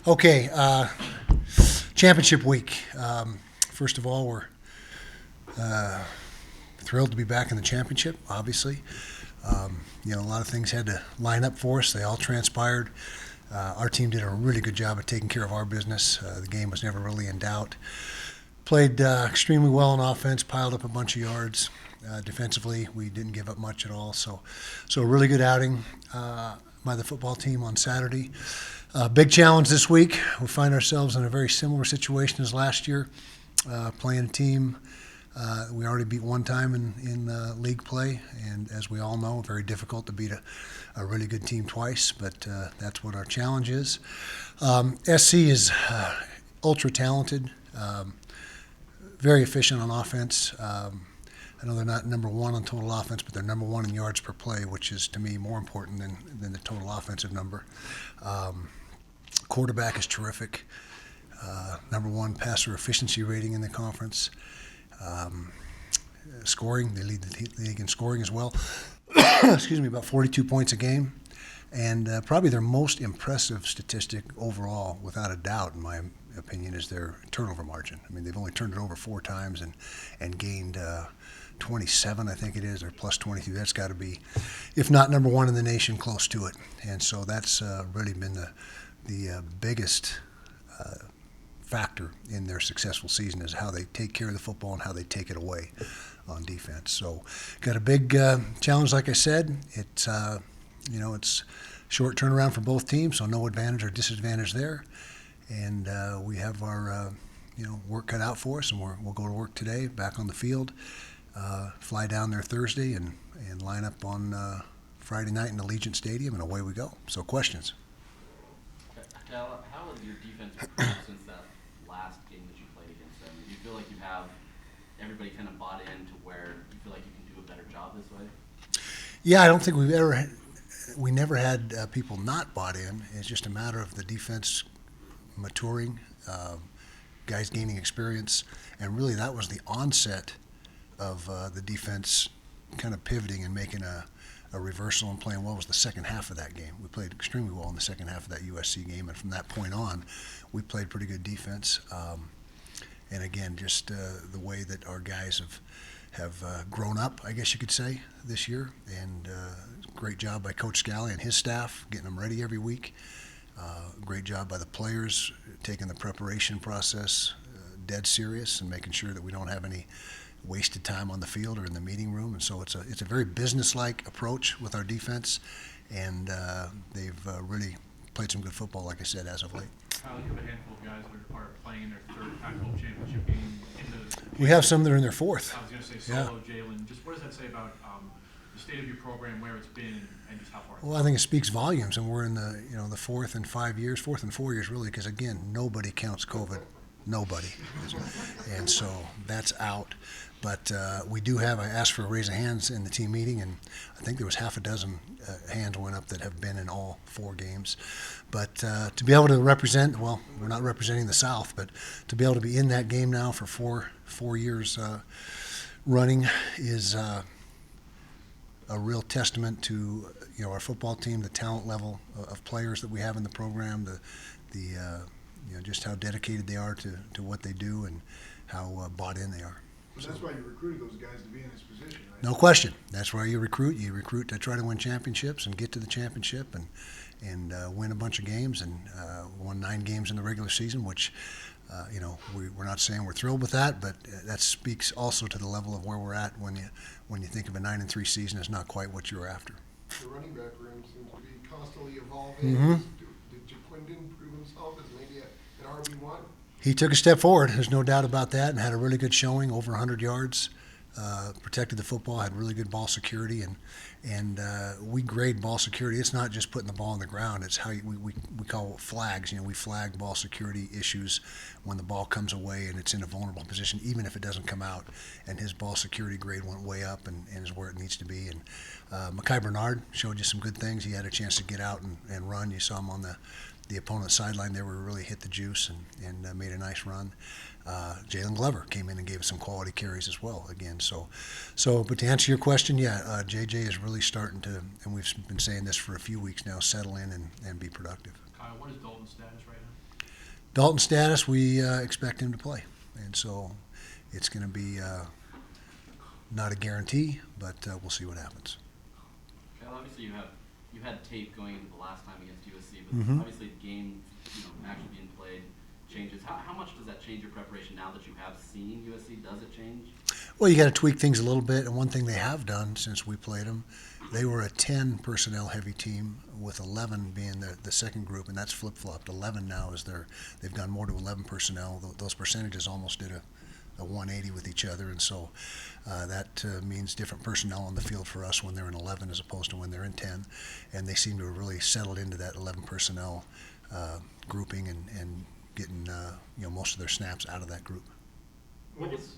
Okay, championship week. First of all, we're thrilled to be back in the championship, obviously. A lot of things had to line up for us. They all transpired. Our team did a really good job of taking care of our business. The game was never really in doubt. Played extremely well on offense, piled up a bunch of yards. Defensively, we didn't give up much at all. So a really good outing by the football team on Saturday. Big challenge this week. We find ourselves in a very similar situation as last year, playing a team we already beat one time in league play, and as we all know, very difficult to beat a really good team twice, but that's what our challenge is. SC is ultra talented, very efficient on offense. I know they're not number one on total offense, but they're number one in yards per play, which is, to me, more important than the total offensive number. Quarterback is terrific. Number one passer efficiency rating in the conference. Scoring, they lead the league in scoring as well. Excuse me, about 42 points a game. And probably their most impressive statistic overall, without a doubt, in my opinion, is their turnover margin. I mean, they've only turned it over 4 times and gained 27, I think it is, or plus 22. That's got to be, if not number one in the nation, close to it. And so that's really been the biggest factor in their successful season, is how they take care of the football and how they take it away on defense. So got a big challenge, like I said. It's it's short turnaround for both teams, so no advantage or disadvantage there. And we have our work cut out for us, and we'll go to work today, back on the field, fly down there Thursday, and line up on Friday night in Allegiant Stadium, and away we go. So questions? How has your defense improved since that last game that you played against them? Do you feel like you have everybody kind of bought in to where you feel like you can do a better job this way? Yeah, I don't think we never had people not bought in. It's just a matter of the defense maturing, guys gaining experience, and really that was the onset of the defense kind of pivoting and making a reversal and playing well was the second half of that game. We played extremely well in the second half of that USC game, and from that point on, we played pretty good defense. And again, just the way that our guys have grown up, I guess you could say, this year. And great job by Coach Scally and his staff getting them ready every week. Great job by the players taking the preparation process dead serious and making sure that we don't have any wasted time on the field or in the meeting room. And so it's a very business-like approach with our defense, and they've really played some good football, like I said, as of late. Kyle, you have a handful of guys that are playing in their third Pac-12 championship game. We have some that are in their fourth. I was going to say Solo, yeah. Jalen. Just what does that say about the state of your program, where it's been, and just how far? Well, I think it speaks volumes, and we're in the fourth and 4 years really, because again, nobody counts COVID. Nobody. And so that's out. But we do have, I asked for a raise of hands in the team meeting, and I think there was half a dozen hands went up that have been in all 4 games. But to be able to represent, well, we're not representing the South, but to be able to be in that game now for four years running is a real testament to our football team, the talent level of players that we have in the program, the just how dedicated they are to what they do and how bought in they are. Well, that's why you recruited those guys to be in this position, right? No question. That's why you recruit. You recruit to try to win championships and get to the championship and win a bunch of games, and won 9 games in the regular season, which we're not saying we're thrilled with that, but that speaks also to the level of where we're at when you think of a 9-3 season is not quite what you're after. The running back room seems to be constantly evolving. Mm-hmm. Did Jaquindon prove himself as maybe an RB1? He took a step forward. There's no doubt about that, and had a really good showing, over 100 yards. Protected the football, had really good ball security, and we grade ball security. It's not just putting the ball on the ground. It's how we call it flags. We flag ball security issues when the ball comes away and it's in a vulnerable position, even if it doesn't come out. And his ball security grade went way up and is where it needs to be. And Mekhi Bernard showed you some good things. He had a chance to get out and run. You saw him on the opponent's sideline there, where he really hit the juice and made a nice run. Jalen Glover came in and gave us some quality carries as well again. But to answer your question, yeah, JJ is really starting to, and we've been saying this for a few weeks now, settle in and be productive. Kyle, what is Dalton's status right now? Dalton status, we expect him to play, and so it's going to be not a guarantee, but we'll see what happens. Kyle, obviously you had tape going into the last time against USC, but Mhm. obviously the game, actually being played changes. How much does that change your preparation now that you have seen USC? Does it change? Well, you got to tweak things a little bit, and one thing they have done since we played them, they were a 10 personnel heavy team with 11 being the second group, and that's flip-flopped. 11 now is they've gone more to 11 personnel. Those percentages almost did a 180 with each other, and so that means different personnel on the field for us when they're in 11 as opposed to when they're in 10, and they seem to have really settled into that 11 personnel grouping and getting most of their snaps out of that group. What was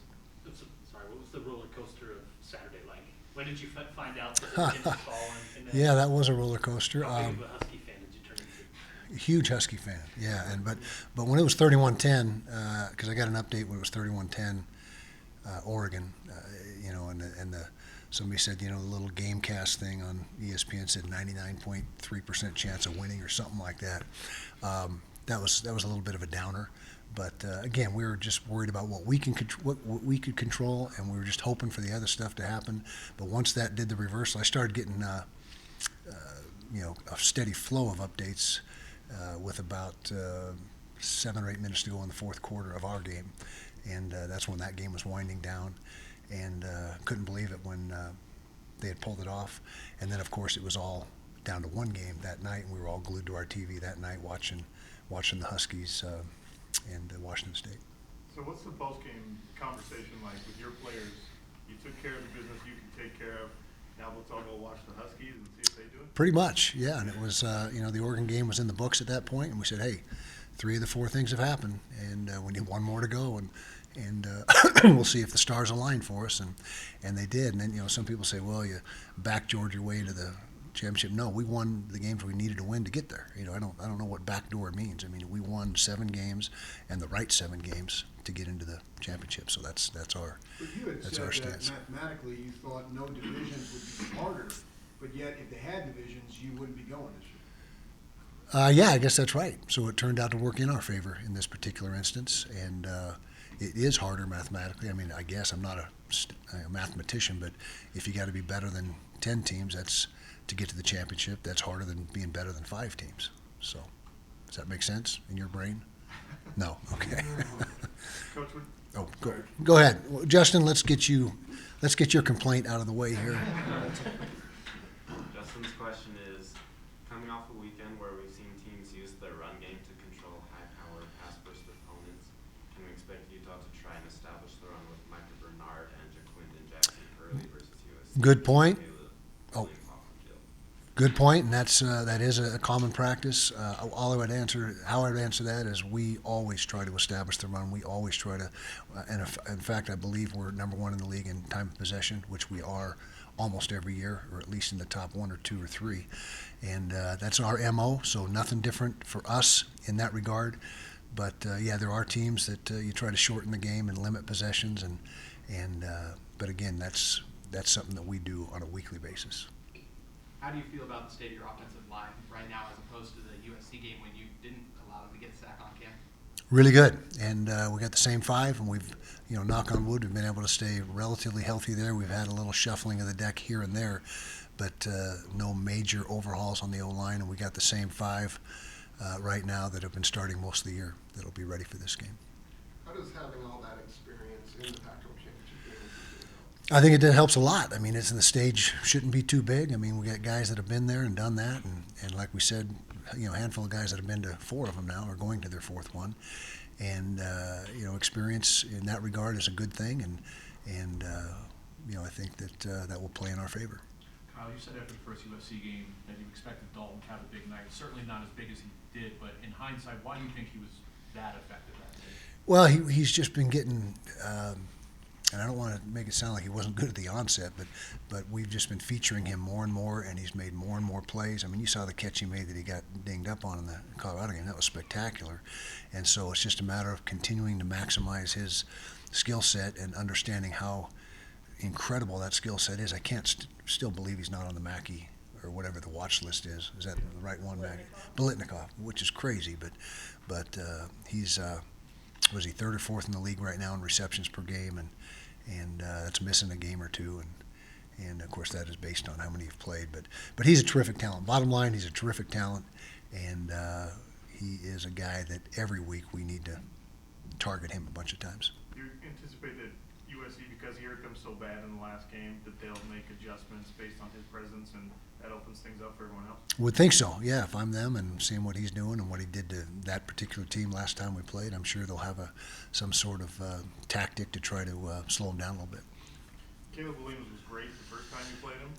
the roller coaster of Saturday like? When did you find out that it was going to fall? Yeah, that was a roller coaster. How big of a Husky fan did you turn into? Huge Husky fan, yeah. But when it was 31-10, because I got an update when it was 31-10, Oregon, somebody said, the little GameCast thing on ESPN said 99.3% chance of winning or something like that. That was a little bit of a downer. But again, we were just worried about what we could control, and we were just hoping for the other stuff to happen. But once that did the reversal, I started getting a steady flow of updates with about 7 or 8 minutes to go in the fourth quarter of our game, and that's when that game was winding down, and couldn't believe it when they had pulled it off. And then, of course, it was all down to one game that night, and we were all glued to our TV that night watching the Huskies and Washington State. So what's the post-game conversation like with your players? You took care of the business you can take care of. Now let's all go watch the Huskies and see if they do it? Pretty much, yeah. And it was, the Oregon game was in the books at that point, and we said, hey, 3 of the 4 things have happened, and we need 1 more to go, and we'll see if the stars align for us, and they did. And then, some people say, well, you backdoored your way to the championship. No, we won the games we needed to win to get there. I don't know what backdoor means. I mean, we won 7 games and the right 7 games to get into the championship. So that's our But you had that's said our that stance. mathematically you thought no divisions would be harder, but yet if they had divisions, you wouldn't be going this year. Yeah, I guess that's right. So it turned out to work in our favor in this particular instance, and it is harder mathematically. I mean, I guess I'm not a mathematician, but if you got to be better than 10 teams, that's to get to the championship. That's harder than being better than 5 teams. So, does that make sense in your brain? No. Okay. Coach, Go ahead, well, Justin. Let's get your complaint out of the way here. Justin's question is, coming off a weekend where we've seen teams use their run game to control high-powered pass-first opponents, can we expect Utah to try and establish the run with Micah Bernard and Jaquindon Jackson early versus USC? Good point. Oh. Good point, and that is a common practice. How I would answer that is we always try to establish the run. We always try to, and in fact, I believe we're number 1 in the league in time of possession, which we are almost every year, or at least in the top 1 or 2 or 3. And that's our MO, so nothing different for us in that regard. But yeah, there are teams that you try to shorten the game and limit possessions, but again, that's something that we do on a weekly basis. How do you feel about the state of your offensive line right now as opposed to the USC game when you didn't allow them to get a sack on Cam? Really good, and we got the same 5, and we've, knock on wood, we've been able to stay relatively healthy there. We've had a little shuffling of the deck here and there, but no major overhauls on the O-line, and we got the same 5 right now that have been starting most of the year that'll be ready for this game. How does having all that experience in the Pac-12 championship game help? I think it helps a lot. I mean, the stage shouldn't be too big. I mean, we got guys that have been there and done that, and like we said, a handful of guys that have been to 4 of them now are going to their 4th one, and experience in that regard is a good thing, and I think that will play in our favor. Kyle, you said after the first USC game that you expected Dalton to have a big night. Certainly not as big as he did, but in hindsight, why do you think he was that effective that day? Well, he's just been getting, and I don't want to make it sound like he wasn't good at the onset, but we've just been featuring him more and more, and he's made more and more plays. I mean, you saw the catch he made that he got dinged up on in the Colorado game. That was spectacular. And so it's just a matter of continuing to maximize his skill set and understanding how incredible that skill set is. I can't still believe he's not on the Mackey or whatever the watch list is. Is that the right one, Mac? Bolitnikov, which is crazy, but he's was he third or fourth in the league right now in receptions per game, and that's missing a game or two, and of course that is based on how many you've played. But he's a terrific talent. Bottom line, he's a terrific talent, and he is a guy that every week we need to target him a bunch of times. You anticipate that USC, because he hurt them so bad in the last game, that they'll make adjustments based on his presence, and that opens things up for everyone else? Would think so, yeah. If I'm them and seeing what he's doing and what he did to that particular team last time we played, I'm sure they'll have some sort of tactic to try to slow him down a little bit. Caleb Williams was great the first time you played him.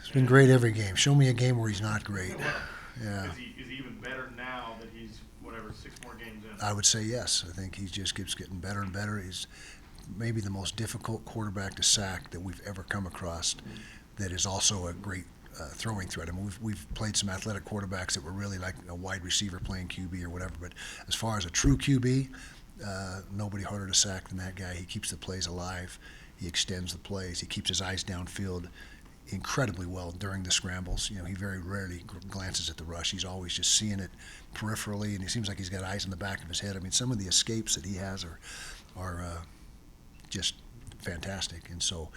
He's been great every game. Show me a game where he's not great. Yeah. Is he even better now that he's, 6 more games in? I would say yes. I think he just keeps getting better and better. He's maybe the most difficult quarterback to sack that we've ever come across that is also a great throwing threat. I mean, we've played some athletic quarterbacks that were really like a wide receiver playing QB or whatever, but as far as a true QB, nobody harder to sack than that guy. He keeps the plays alive. He extends the plays. He keeps his eyes downfield incredibly well during the scrambles. He very rarely glances at the rush. He's always just seeing it peripherally, and he seems like he's got eyes in the back of his head. I mean, some of the escapes that he has are just fantastic. And so,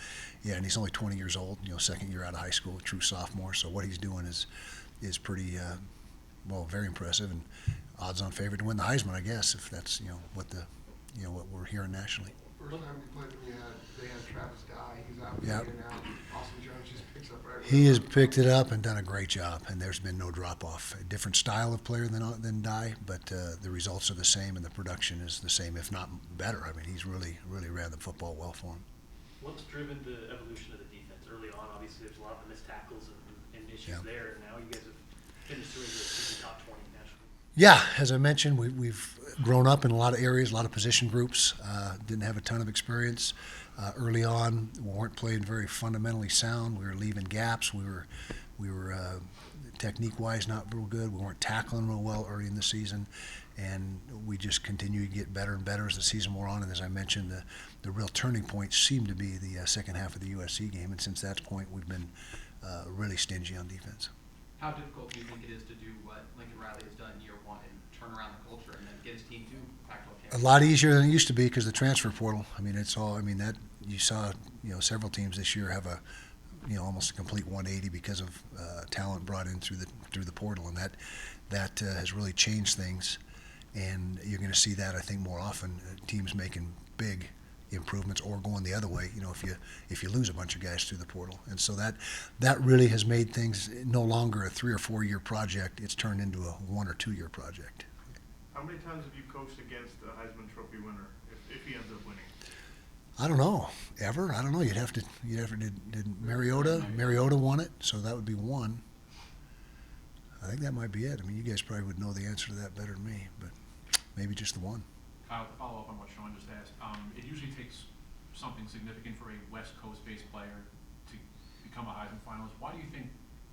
yeah, and he's only 20 years old, second year out of high school, a true sophomore. So what he's doing is pretty, very impressive, and odds-on favorite to win the Heisman, I guess, if that's, what we're hearing nationally. First time we played them, they had Travis Dye. He's out Yep. in and out. Austin Jones just picks up right. He has picked it up and done a great job, and there's been no drop-off. A different style of player than Dye, but the results are the same, and the production is the same, if not better. I mean, he's really, really ran the football well for him. What's driven the evolution of the defense? Early on, obviously, there's a lot of missed tackles and issues Yeah. there, and now you guys have finished through the top 20 nationally. Yeah, as I mentioned, we've grown up in a lot of areas, a lot of position groups. Didn't have a ton of experience early on. We weren't playing very fundamentally sound. We were leaving gaps. We were technique-wise not real good. We weren't tackling real well early in the season, and we just continued to get better and better as the season wore on. And as I mentioned, the real turning point seemed to be the second half of the USC game. And since that point, we've been really stingy on defense. How difficult do you think it is to do what Lincoln Riley has done year one and turn around the culture and then get his team to Pac-12 A championship? lot easier than it used to be because the transfer portal. I mean, it's all. I mean, that you saw. Several teams this year have a, almost a complete 180 because of talent brought in through the portal, and that has really changed things. And you're going to see that, I think, more often. Teams making big improvements or going the other way. If you lose a bunch of guys through the portal, and so that really has made things no longer a 3 or 4 year project. It's turned into a 1 or 2 year project. How many times have you coached against a Heisman Trophy winner, if he ends up winning? I don't know. Ever? I don't know. Did Mariota won it, so that would be one. I think that might be it. I mean, you guys probably would know the answer to that better than me, but maybe just the one. Kyle, to follow up on what Sean just asked, it usually takes something significant for a West Coast-based player to become a Heisman finalist. Why do you think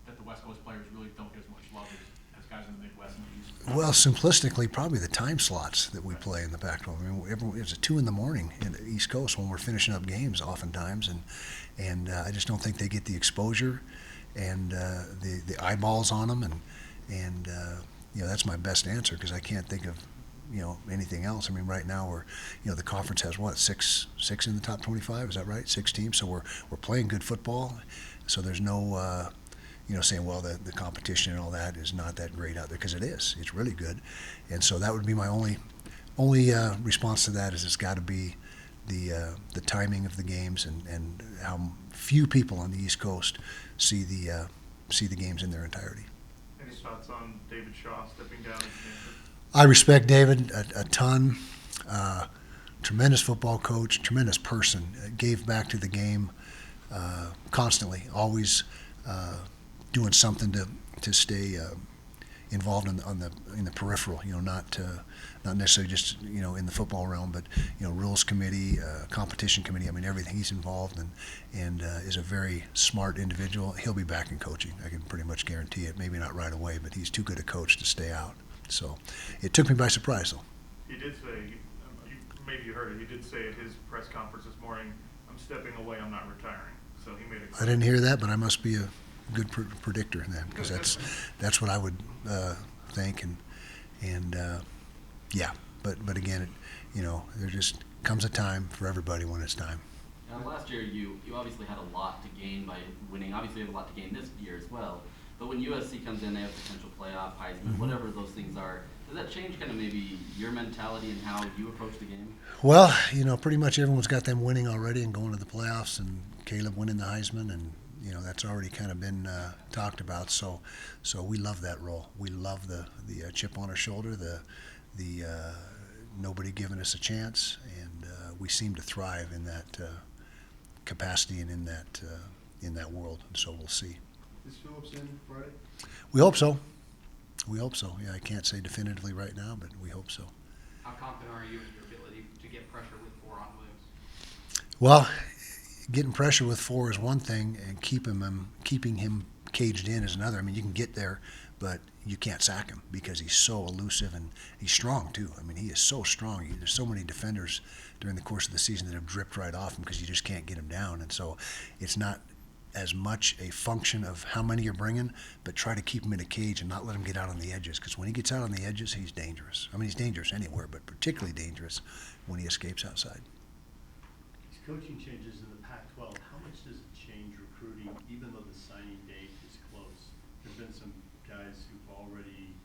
that the West Coast players really don't get as much love as guys in the Midwest and the East? Well, simplistically, probably the time slots that we play in the Pac-12. I mean, it's at 2 in the morning in the East Coast when we're finishing up games, oftentimes, and I just don't think they get the exposure and the eyeballs on them, and that's my best answer because I can't think of anything else. I mean, right now we're the conference has what six in the top 25. Is that right? 6 teams. So we're playing good football. So there's no saying, well, the competition and all that is not that great out there, because it is. It's really good. And so that would be my only response to that is it's got to be the timing of the games and how few people on the East Coast see the games in their entirety. Any thoughts on David Shaw stepping down as manager? I respect David a ton. Tremendous football coach, tremendous person. Gave back to the game constantly, always doing something to stay involved in the peripheral. Not necessarily just in the football realm, but rules committee, competition committee. I mean, everything. He's involved and is a very smart individual. He'll be back in coaching. I can pretty much guarantee it. Maybe not right away, but he's too good a coach to stay out. So it took me by surprise, though. He did say, maybe you heard it, he did say at his press conference this morning, I'm stepping away, I'm not retiring. So he made it I didn't hear that, but I must be a predictor then, because that's what I would think, and yeah. But again, there just comes a time for everybody when it's time. Now, last year you obviously had a lot to gain by winning. Obviously, you have a lot to gain this year as well. But when USC comes in, they have potential playoff, Heisman, whatever those things are. Does that change kind of maybe your mentality and how you approach the game? Well, pretty much everyone's got them winning already and going to the playoffs, and Caleb winning the Heisman, and that's already kind of been talked about. So we love that role. We love the chip on our shoulder, the nobody giving us a chance, and we seem to thrive in that capacity and in that world. And so we'll see. Is Phillips in Friday? We hope so. We hope so. Yeah, I can't say definitively right now, but we hope so. How confident are you in your ability to get pressure with 4 on Williams? Well, getting pressure with 4 is one thing, and keeping him caged in is another. I mean, you can get there, but you can't sack him because he's so elusive and he's strong too. I mean, he is so strong. There's so many defenders during the course of the season that have dripped right off him because you just can't get him down. And so it's not as much a function of how many you're bringing, but try to keep him in a cage and not let him get out on the edges, because when he gets out on the edges, he's dangerous. I mean, he's dangerous anywhere, but particularly dangerous when he escapes outside. These coaching changes in the Pac-12, how much does it change recruiting, even though the signing date is close? There's been some guys who've already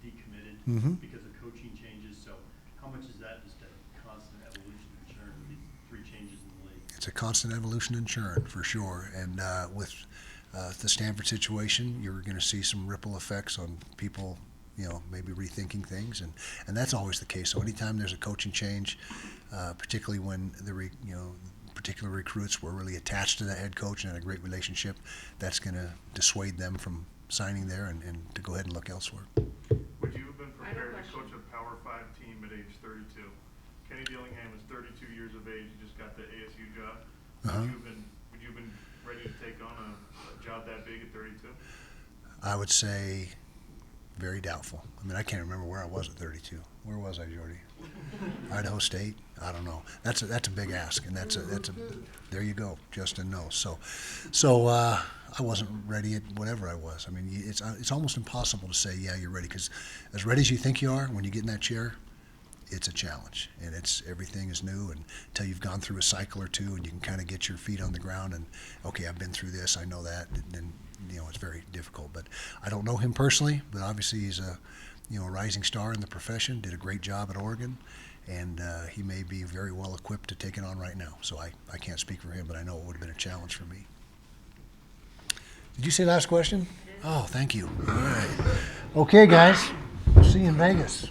decommitted because of coaching changes, so how much is that just a constant evolution and churn with these 3 changes in the league? It's a constant evolution and churn for sure, and with the Stanford situation, you're going to see some ripple effects on people, maybe rethinking things, and that's always the case. So anytime there's a coaching change, particularly when particular recruits were really attached to that head coach and had a great relationship, that's going to dissuade them from signing there and to go ahead and look elsewhere. Would you have been prepared to coach a Power 5 team at age 32? Kenny Dillingham is 32 years of age. He just got the ASU job. Would you have been ready to take on a job that big at 32? I would say very doubtful. I mean, I can't remember where I was at 32. Where was I, Jordy? Idaho State? I don't know. That's a big ask, and that's a there you go, Justin knows. So I wasn't ready at whatever I was. I mean, it's almost impossible to say, yeah, you're ready, because as ready as you think you are when you get in that chair, it's a challenge, and everything is new, and until you've gone through a cycle or two and you can kind of get your feet on the ground and, okay, I've been through this, I know that, then it's very difficult. But I don't know him personally, but obviously he's a rising star in the profession, did a great job at Oregon, and he may be very well equipped to take it on right now. So I can't speak for him, but I know it would have been a challenge for me. Did you say last question? Oh, thank you. All right. Okay, guys. See you in Vegas.